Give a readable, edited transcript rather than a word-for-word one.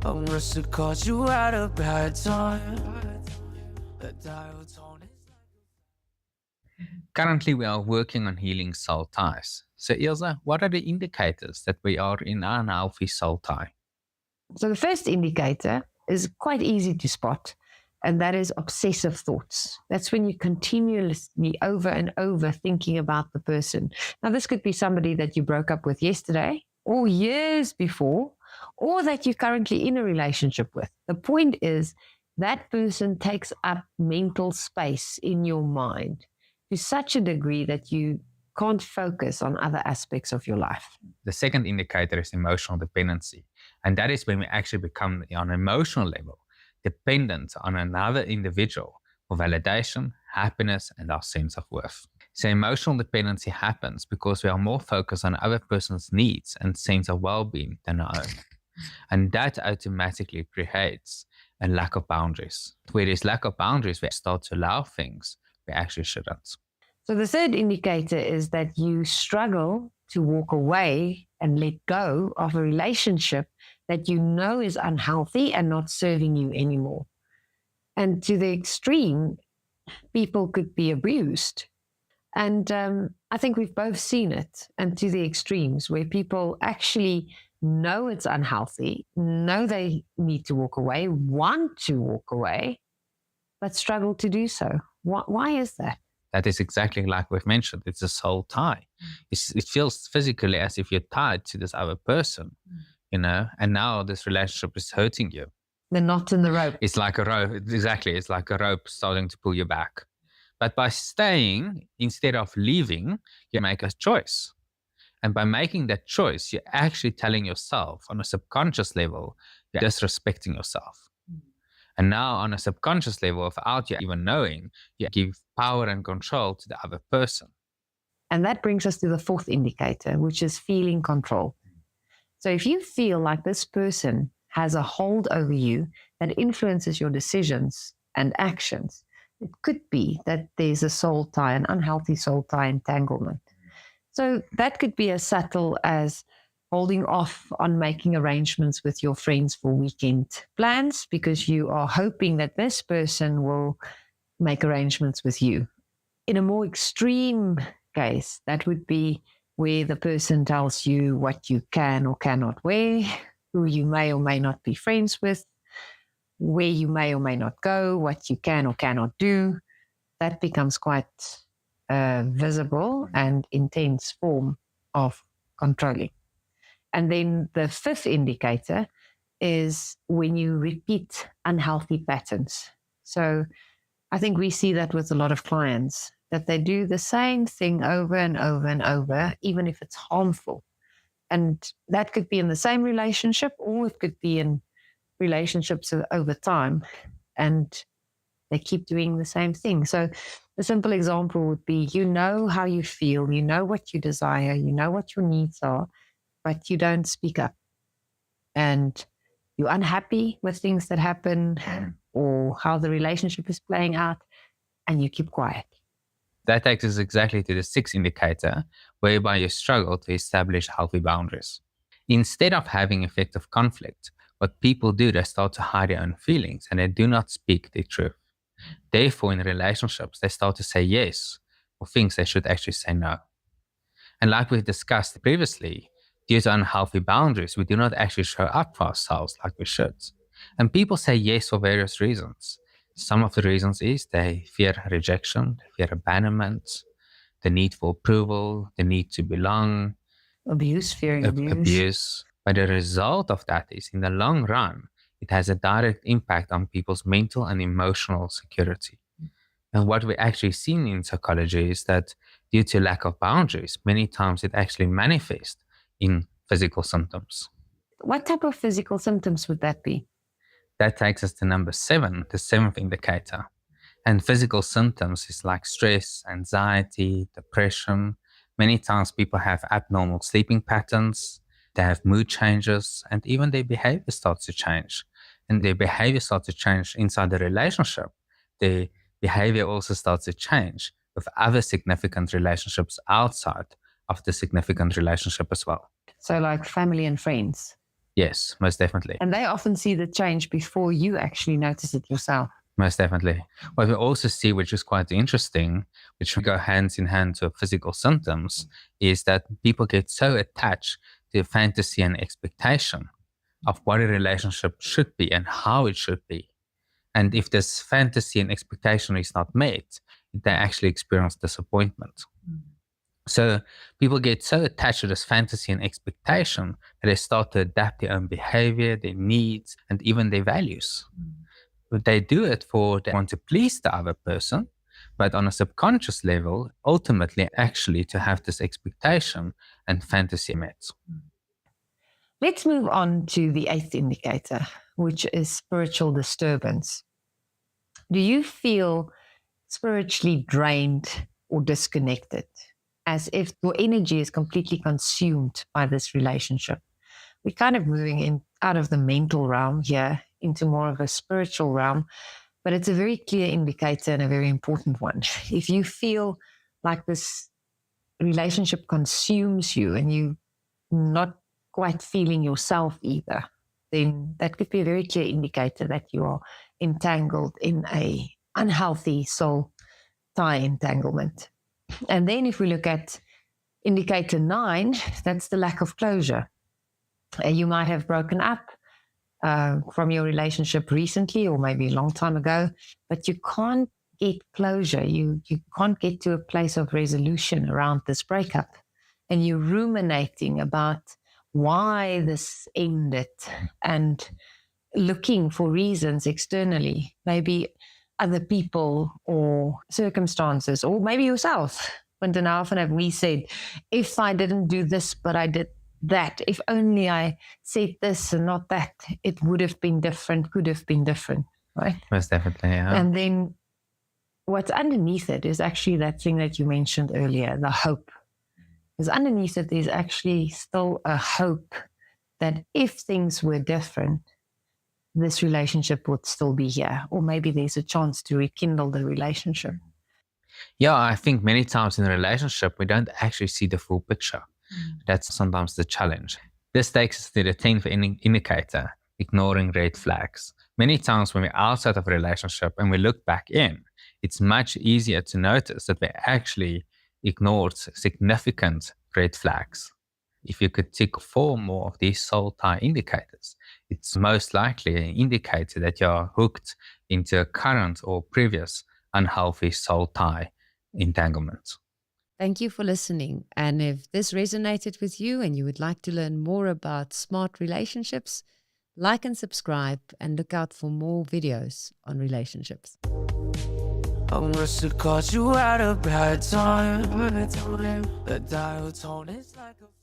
I must have caught you at a bad time. The dial tone is. Currently, we are working on healing soul ties. So, Ilze, what are the indicators that we are in an unhealthy soul tie? So the first indicator is quite easy to spot, and that is obsessive thoughts. That's when you continuously over and over thinking about the person. Now, this could be somebody that you broke up with yesterday or years before, or that you're currently in a relationship with. The point is that person takes up mental space in your mind to such a degree that you can't focus on other aspects of your life. The second indicator is emotional dependency. And that is when we actually become, on an emotional level, dependent on another individual for validation, happiness, and our sense of worth. So emotional dependency happens because we are more focused on other person's needs and sense of well-being than our own. And that automatically creates a lack of boundaries. Where there's lack of boundaries, we start to allow things we actually shouldn't. So the third indicator is that you struggle to walk away and let go of a relationship that you know is unhealthy and not serving you anymore. And to the extreme, people could be abused. And I think we've both seen it, and to the extremes where people actually know it's unhealthy, know they need to walk away, want to walk away, but struggle to do so. Why is that? That is exactly like we've mentioned. It's a soul tie. It feels physically as if you're tied to this other person, and now this relationship is hurting you. The knot in the rope. It's like a rope. Exactly. It's like a rope starting to pull you back. But by staying instead of leaving, you make a choice. And by making that choice, you're actually telling yourself on a subconscious level, you're disrespecting yourself. And now on a subconscious level, without you even knowing, you give power and control to the other person. And that brings us to the fourth indicator, which is feeling control. So if you feel like this person has a hold over you that influences your decisions and actions, it could be that there's a soul tie, an unhealthy soul tie entanglement. So that could be as subtle as holding off on making arrangements with your friends for weekend plans because you are hoping that this person will make arrangements with you. In a more extreme case, that would be where the person tells you what you can or cannot wear, who you may or may not be friends with, where you may or may not go, what you can or cannot do. That becomes quite a visible and intense form of controlling. And then the fifth indicator is when you repeat unhealthy patterns. So I think we see that with a lot of clients, that they do the same thing over and over and over, even if it's harmful. And that could be in the same relationship, or it could be in relationships over time. And they keep doing the same thing. So a simple example would be, you know how you feel, you know what you desire, you know what your needs are, but you don't speak up. And you're unhappy with things that happen or how the relationship is playing out, and you keep quiet. That takes us exactly to the sixth indicator, whereby you struggle to establish healthy boundaries. Instead of having effective conflict, what people do, they start to hide their own feelings and they do not speak the truth. Therefore, in relationships, they start to say yes for things they should actually say no. And like we discussed previously, due to unhealthy boundaries, we do not actually show up for ourselves like we should. And people say yes for various reasons. Some of the reasons is they fear rejection, they fear abandonment, the need for approval, the need to belong, Fearing abuse. But the result of that is, in the long run, it has a direct impact on people's mental and emotional security. And what we actually see in psychology is that due to lack of boundaries, many times it actually manifests in physical symptoms. What type of physical symptoms would that be? That takes us to number 7, the seventh indicator. And physical symptoms is like stress, anxiety, depression. Many times people have abnormal sleeping patterns, they have mood changes, and even their behavior starts to change. And their behavior starts to change inside the relationship. Their behavior also starts to change with other significant relationships outside of the significant relationship as well. So like family and friends. Yes, most definitely. And they often see the change before you actually notice it yourself. Most definitely. What we also see, which is quite interesting, which go hands in hand to physical symptoms, is that people get so attached to fantasy and expectation of what a relationship should be and how it should be. And if this fantasy and expectation is not met, they actually experience disappointment. So people get so attached to this fantasy and expectation that they start to adapt their own behavior, their needs, and even their values. But they do it for they want to please the other person, but on a subconscious level, ultimately actually to have this expectation and fantasy met. Let's move on to the 8th indicator, which is spiritual disturbance. Do you feel spiritually drained or disconnected, as if your energy is completely consumed by this relationship? We're kind of moving out of the mental realm here into more of a spiritual realm, but it's a very clear indicator and a very important one. If you feel like this relationship consumes you and you're not quite feeling yourself either, then that could be a very clear indicator that you are entangled in a unhealthy soul tie entanglement. And then if we look at indicator 9, that's the lack of closure. You might have broken up from your relationship recently or maybe a long time ago, but you can't get closure. You can't get to a place of resolution around this breakup. And you're ruminating about why this ended and looking for reasons externally, maybe other people or circumstances, or maybe yourself. Quinton, how often have we said, if I didn't do this, but I did that, if only I said this and not that, it would have been different, could have been different, right? Most definitely, yeah. And then what's underneath it is actually that thing that you mentioned earlier, the hope. Because underneath it, there's actually still a hope that if things were different, this relationship would still be here, or maybe there's a chance to rekindle the relationship. Yeah, I think many times in a relationship, we don't actually see the full picture. That's sometimes the challenge. This takes us to the 10th indicator, ignoring red flags. Many times when we're outside of a relationship and we look back in, it's much easier to notice that we actually ignored significant red flags. If you could tick 4 more of these soul tie indicators, it's most likely an indicator that you're hooked into a current or previous unhealthy soul tie entanglement. Thank you for listening. And if this resonated with you and you would like to learn more about smart relationships, like and subscribe and look out for more videos on relationships. I must have caught you at a bad time. The dial tone is like a